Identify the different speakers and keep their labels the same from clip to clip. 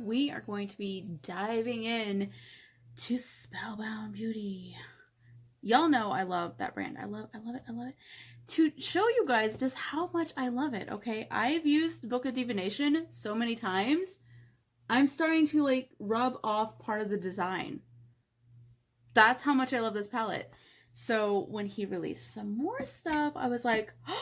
Speaker 1: we are going to be diving in to Spellbound Beauty. Y'all know I love that brand. I love it. To show you guys just how much I love it, okay? I've used Book of Divination so many times, I'm starting to like rub off part of the design. That's how much I love this palette. So when he released some more stuff, I was like, oh.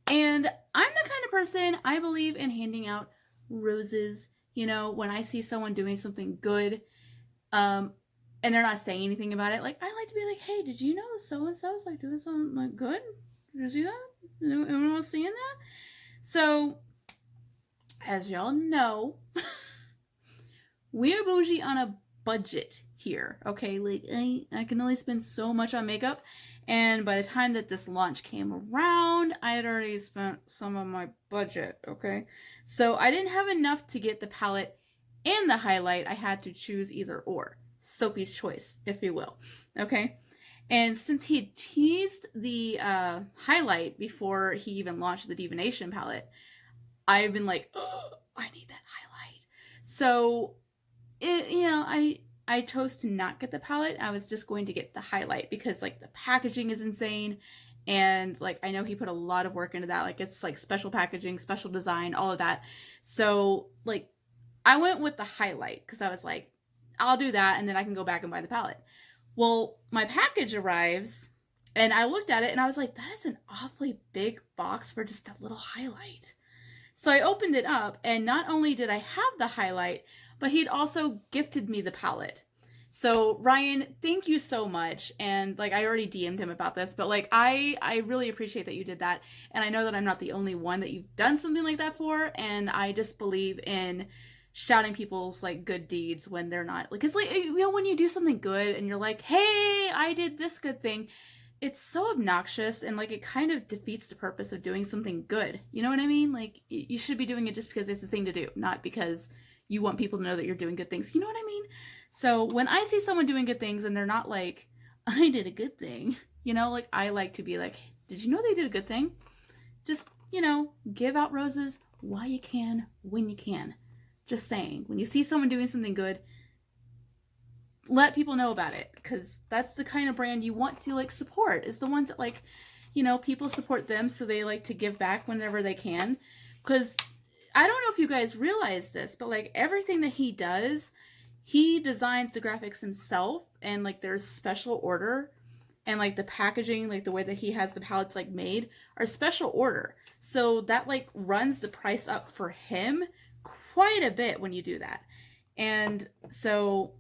Speaker 1: And I'm the kind of person, I believe in handing out roses. You know, when I see someone doing something good, and they're not saying anything about it, like, I like to be like, hey, did you know so-and-so's like doing something like good? Did you see that? Anyone else seeing that? So, as y'all know, we're bougie on a budget here, okay? Like, I can only spend so much on makeup, and by the time that this launch came around, I had already spent some of my budget, okay? So I didn't have enough to get the palette and the highlight. I had to choose either or. Sophie's choice, if you will, okay? And since he had teased the highlight before he even launched the Divination palette, I've been like, oh, I need that highlight. So, I chose to not get the palette. I was just going to get the highlight because like the packaging is insane. And like, I know he put a lot of work into that. Like it's like special packaging, special design, all of that. So like I went with the highlight because I was like, I'll do that. And then I can go back and buy the palette. Well, my package arrives and I looked at it and I was like, that is an awfully big box for just a little highlight. So I opened it up and not only did I have the highlight, but he'd also gifted me the palette. So Ryan, thank you so much. And like, I already DM'd him about this, but like, I really appreciate that you did that. And I know that I'm not the only one that you've done something like that for. And I just believe in shouting people's like good deeds when they're not like, it's like, you know, when you do something good and you're like, hey, I did this good thing. It's so obnoxious and like it kind of defeats the purpose of doing something good. You know what I mean? Like you should be doing it just because it's the thing to do, not because you want people to know that you're doing good things. You know what I mean? So when I see someone doing good things and they're not like, I did a good thing, you know, like I like to be like, did you know they did a good thing? Just, you know, give out roses while you can, when you can. Just saying, when you see someone doing something good, let people know about it, because that's the kind of brand you want to like support, is the ones that like, you know, people support them, so they like to give back whenever they can. Because I don't know if you guys realize this, but like everything that he does, he designs the graphics himself, and like there's special order, and like the packaging, like the way that he has the palettes like made are special order, so that like runs the price up for him quite a bit when you do that. And so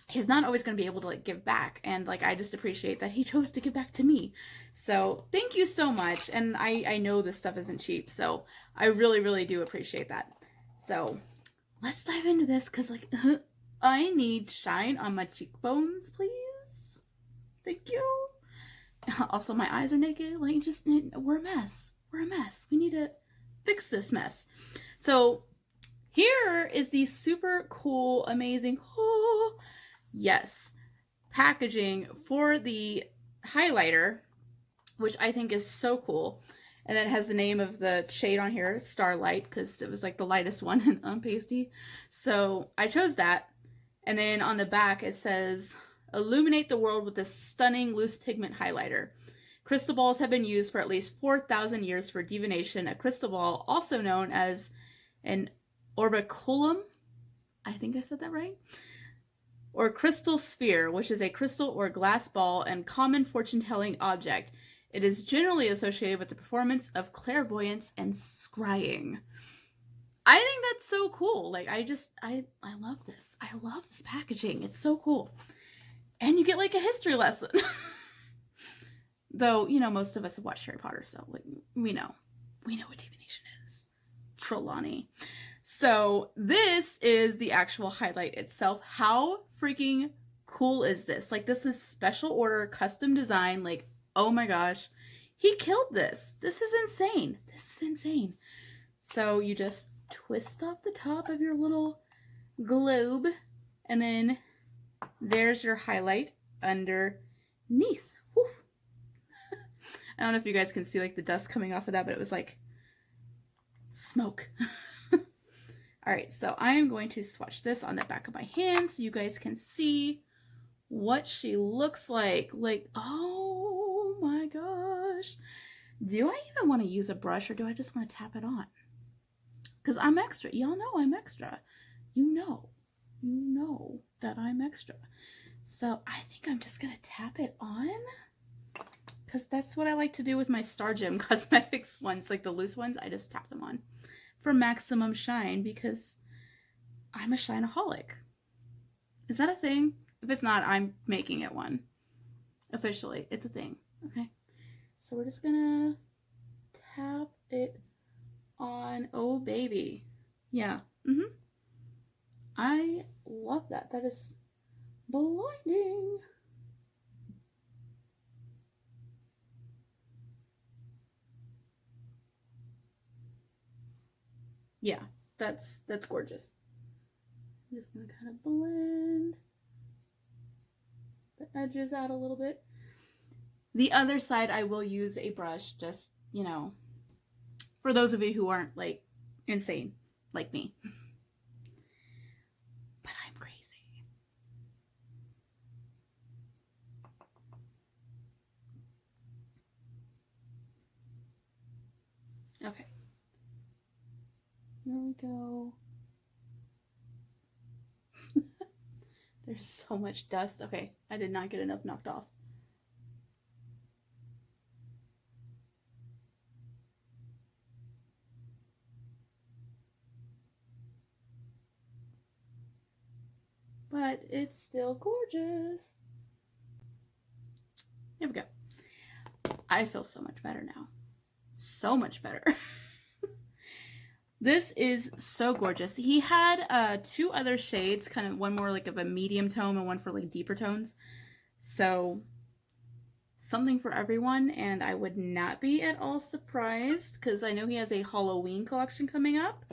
Speaker 1: he's not always going to be able to like give back, and like I just appreciate that he chose to give back to me. So thank you so much. And I know this stuff isn't cheap, so I really do appreciate that. So let's dive into this, because like I need shine on my cheekbones, please. Thank you. Also, my eyes are naked. Like, just, we're a mess. We need to fix this mess. So here is the super cool, amazing, yes, packaging for the highlighter, which I think is so cool. And then it has the name of the shade on here, Starlight, because it was like the lightest one on Pasty. So I chose that. And then on the back it says, illuminate the world with this stunning loose pigment highlighter. Crystal balls have been used for at least 4,000 years for divination. A crystal ball, also known as an orbiculum, I think I said that right, or crystal sphere, which is a crystal or glass ball and common fortune-telling object. It is generally associated with the performance of clairvoyance and scrying. I think that's so cool. Like, I love this. I love this packaging. It's so cool. And you get like a history lesson. Though, you know, most of us have watched Harry Potter, so like we know what divination is. Trelawney. So this is the actual highlight itself. How freaking cool is this? Like, this is special order, custom design. Like, oh my gosh, he killed this. This is insane. So you just twist off the top of your little globe, and then there's your highlight underneath. Whew. I don't know if you guys can see like the dust coming off of that, but it was like smoke. All right, so I am going to swatch this on the back of my hand so you guys can see what she looks like. Like, oh my gosh. Do I even want to use a brush or do I just want to tap it on? Because I'm extra. Y'all know I'm extra. You know that I'm extra. So I think I'm just going to tap it on. Because that's what I like to do with my Star Gym Cosmetics ones, like the loose ones. I just tap them on for maximum shine because I'm a shineaholic. Is that a thing? If it's not, I'm making it one. Officially, it's a thing. Okay. So we're just gonna tap it on. Oh, baby. Yeah. I love that. That is blinding. Yeah, that's gorgeous. I'm just gonna kind of blend the edges out a little bit. The other side I will use a brush, just, you know, for those of you who aren't like insane like me. But I'm crazy. Okay. Here we go. There's so much dust. Okay, I did not get enough knocked off. But it's still gorgeous. Here we go. I feel so much better now. So much better. This is so gorgeous. He had 2 other shades, kind of one more like of a medium tone and one for like deeper tones. So something for everyone, and I would not be at all surprised because I know he has a Halloween collection coming up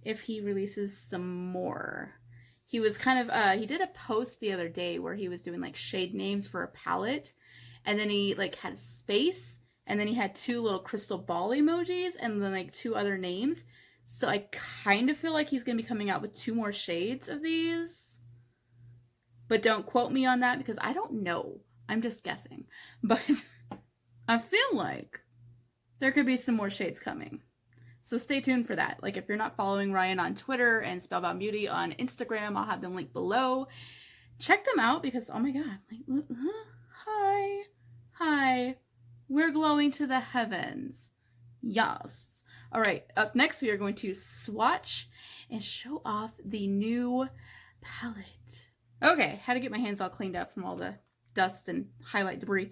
Speaker 1: if he releases some more. He was kind of, he did a post the other day where he was doing like shade names for a palette, and then he like had space, and then he had 2 little crystal ball emojis, and then like 2 other names. So I kind of feel like he's going to be coming out with 2 more shades of these. But don't quote me on that because I don't know. I'm just guessing. But I feel like there could be some more shades coming. So stay tuned for that. Like if you're not following Ryan on Twitter and Spellbound Beauty on Instagram, I'll have them linked below. Check them out because, oh my god. Like, hi. Hi. We're glowing to the heavens. Yes. All right, up next we are going to swatch and show off the new palette. Okay, had to get my hands all cleaned up from all the dust and highlight debris.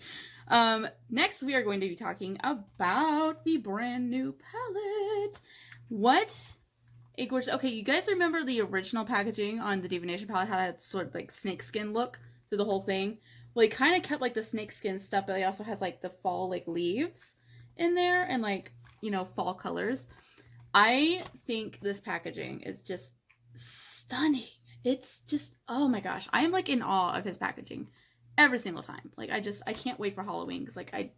Speaker 1: Next we are going to be talking about the brand new palette. What a gorgeous... Okay, you guys remember the original packaging on the Divination palette, how that sort of like snakeskin look through the whole thing? Well, it kind of kept like the snakeskin stuff, but it also has like the fall like leaves in there and like, you know, fall colors. I think this packaging is just stunning. It's just, oh my gosh. I am like in awe of his packaging every single time. Like I can't wait for Halloween because like I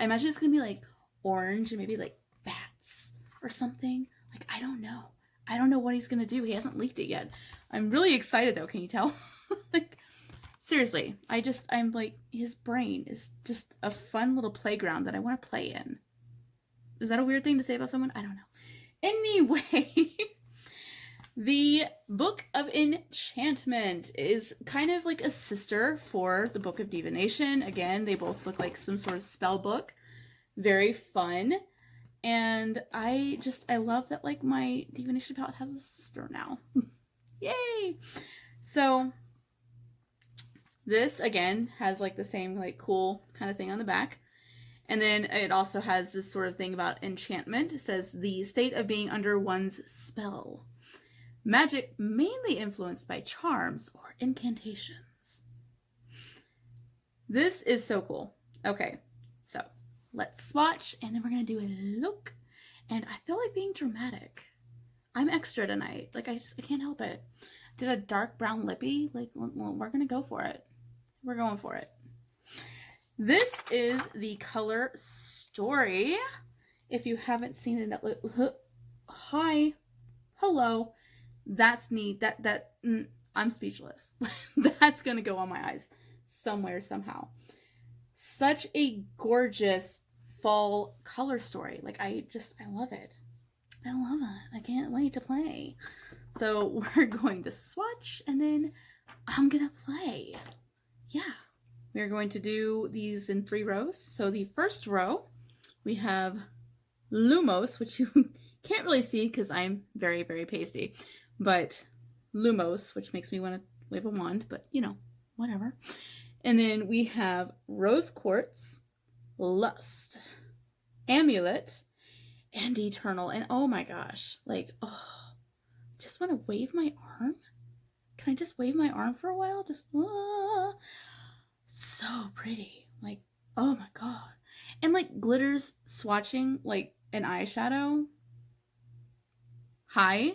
Speaker 1: imagine it's gonna be like orange and maybe like bats or something. Like I don't know what he's gonna do. He hasn't leaked it yet. I'm really excited though, can you tell? Like seriously, I'm like, his brain is just a fun little playground that I want to play in. Is that a weird thing to say about someone? I don't know. Anyway, the Book of Enchantment is kind of like a sister for the Book of Divination. Again, they both look like some sort of spell book. Very fun. And I love that like my Divination palette has a sister now. Yay! So this again has like the same like cool kind of thing on the back. And then it also has this sort of thing about enchantment. It says, the state of being under one's spell. Magic mainly influenced by charms or incantations. This is so cool. Okay, so let's swatch and then we're going to do a look. And I feel like being dramatic. I'm extra tonight. Like I can't help it. Did a dark brown lippy? Like, well, we're going to go for it. We're going for it. This is the color Story. If you haven't seen it, hi, hello. That's neat. I'm speechless. That's gonna go on my eyes somewhere, somehow. Such a gorgeous fall color story. Like, I love it. I love it. I can't wait to play. So we're going to swatch and then I'm gonna play. Yeah. We're going to do these in 3 rows. So the first row, we have LUMOS, which you can't really see because I'm very, very pasty, but LUMOS, which makes me want to wave a wand, but you know, whatever. And then we have Rose Quartz, Lust, Amulet, and Eternal. And oh my gosh, like, oh, just want to wave my arm. Can I just wave my arm for a while? Just, so pretty. Like, oh my god. And like glitters swatching like an eyeshadow. Hi.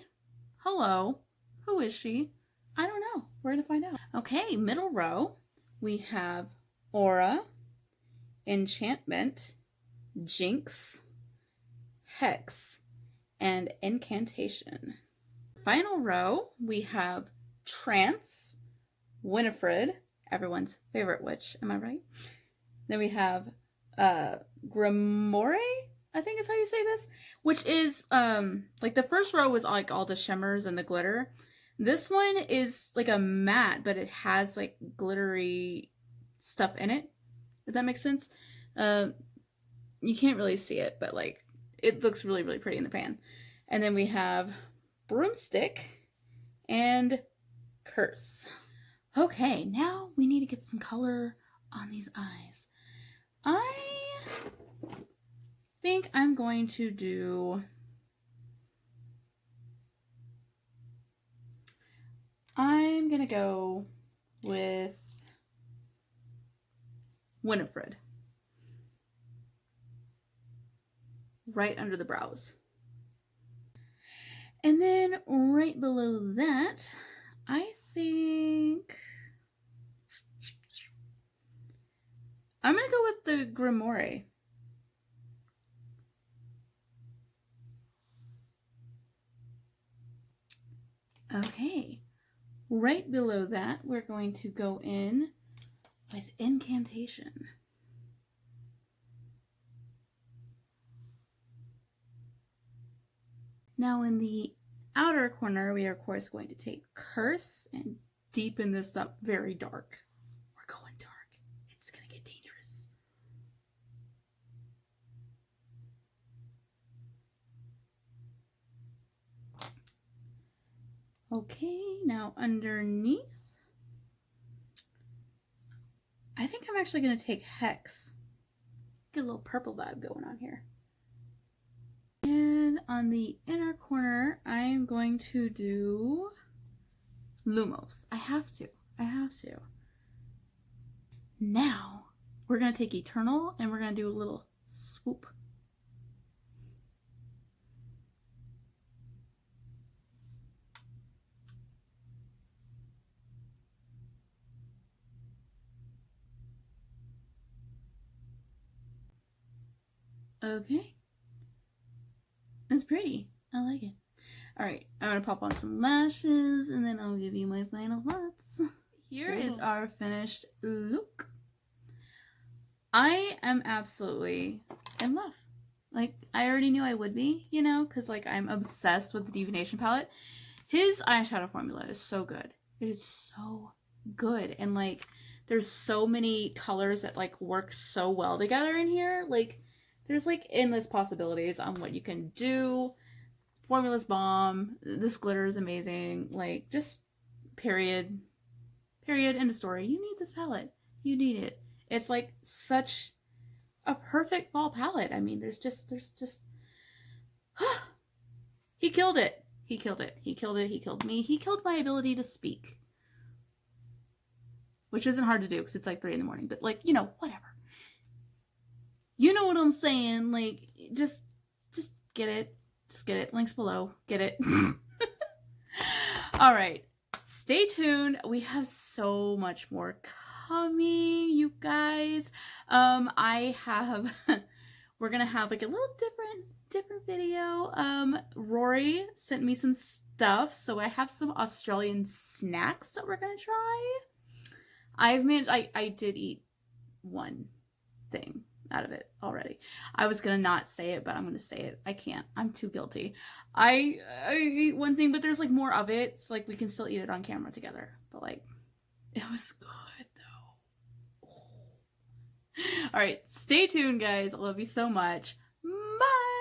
Speaker 1: Hello. Who is she? I don't know. We're gonna find out. Okay, middle row. We have Aura, Enchantment, Jinx, Hex, and Incantation. Final row, we have Trance, WINIFRED, everyone's favorite witch, am I right? Then we have GRIMOIRE, I think is how you say this, which is like the first row was like all the shimmers and the glitter. This one is like a matte, but it has like glittery stuff in it, if that makes sense. You can't really see it, but like it looks really, really pretty in the pan. And then we have Broomstick and Curse. Okay, now we need to get some color on these eyes. I think I'm going to do... I'm gonna go with WINIFRED. Right under the brows. And then right below that, I think I'm gonna go with the GRIMOIRE. Okay. Right below that, we're going to go in with Incantation. Now in the outer corner, we are of course going to take Curse and deepen this up very dark. We're going dark. It's gonna get dangerous. Okay, now underneath, I think I'm actually going to take Hex. Get a little purple vibe going on here. And on the inner corner, I'm going to do LUMOS. I have to. Now, we're going to take Eternal and we're going to do a little swoop. Okay. It's pretty. I like it. Alright, I'm going to pop on some lashes and then I'll give you my final thoughts. Here is our finished look. I am absolutely in love. Like, I already knew I would be, you know, because like I'm obsessed with the Divination palette. His eyeshadow formula is so good. It is so good. And like, there's so many colors that like work so well together in here. Like, there's like endless possibilities on what you can do. Formula's bomb. This glitter is amazing. Like, just period. End of story. You need this palette. You need it. It's like such a perfect fall palette. I mean, there's just he killed it. He killed it. He killed it. He killed me. He killed my ability to speak. Which isn't hard to do because it's like 3 in the morning, but like, you know, whatever. You know what I'm saying? Like, just get it. Just get it. Links below. Get it. All right. Stay tuned. We have so much more coming, you guys. We're gonna have like a little different video. Rory sent me some stuff. So I have some Australian snacks that we're gonna try. I did eat one thing out of it already. I was gonna not say it, but I'm gonna say it. I can't. I'm too guilty. I ate one thing, but there's like more of it. So like we can still eat it on camera together. But like it was good though. All right, stay tuned, guys. I love you so much. Bye.